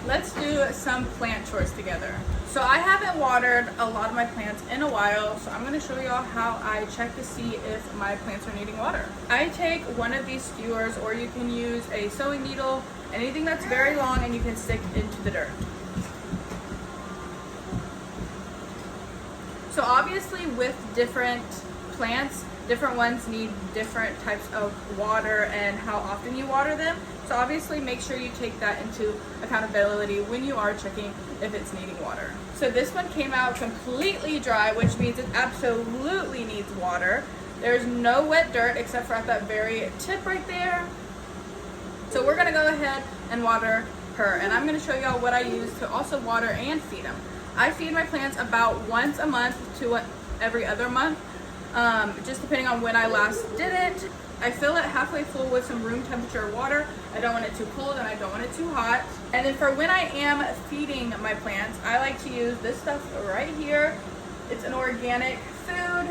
let's do some plant chores together. So I haven't watered a lot of my plants in a while, so I'm gonna show y'all how I check to see if my plants are needing water. I take one of these skewers, or you can use a sewing needle, anything that's very long and you can stick into the dirt. So obviously with different plants, different ones need different types of water and how often you water them. So obviously make sure you take that into accountability when you are checking if it's needing water. So this one came out completely dry, which means it absolutely needs water. There's no wet dirt except for at that very tip right there. So we're gonna go ahead and water her, and I'm gonna show y'all what I use to also water and feed them. I feed my plants about once a month to every other month, just depending on when I last did it. I fill it halfway full with some room temperature water. I don't want it too cold and I don't want it too hot. And then for when I am feeding my plants, I like to use this stuff right here. It's an organic food.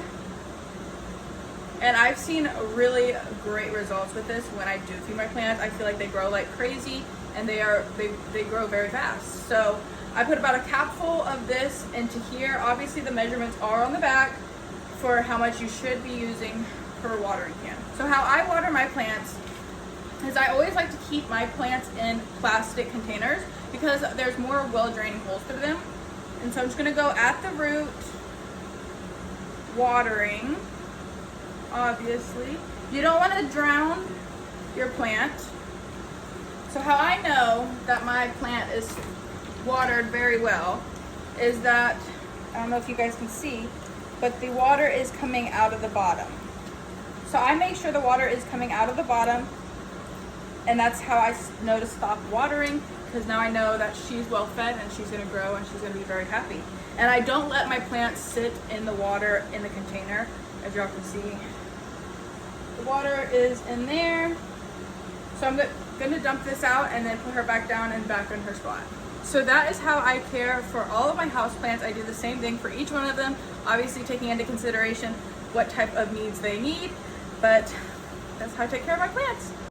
And I've seen really great results with this when I do feed my plants. I feel like they grow like crazy and they grow very fast. So I put about a capful of this into here. Obviously the measurements are on the back for how much you should be using per watering can. So how I water my plants is I always like to keep my plants in plastic containers because there's more well-draining holes through them. And so I'm just gonna go at the root, watering, obviously. You don't wanna drown your plant. So how I know that my plant is watered very well is that, I don't know if you guys can see, but the water is coming out of the bottom. So I make sure the water is coming out of the bottom, and that's how I know to stop watering, because now I know that she's well fed and she's gonna grow and she's gonna be very happy. And I don't let my plants sit in the water in the container, as y'all can see. The water is in there. So I'm gonna dump this out and then put her back down and back in her spot. So that is how I care for all of my houseplants. I do the same thing for each one of them, obviously taking into consideration what type of needs they need, but that's how I take care of my plants.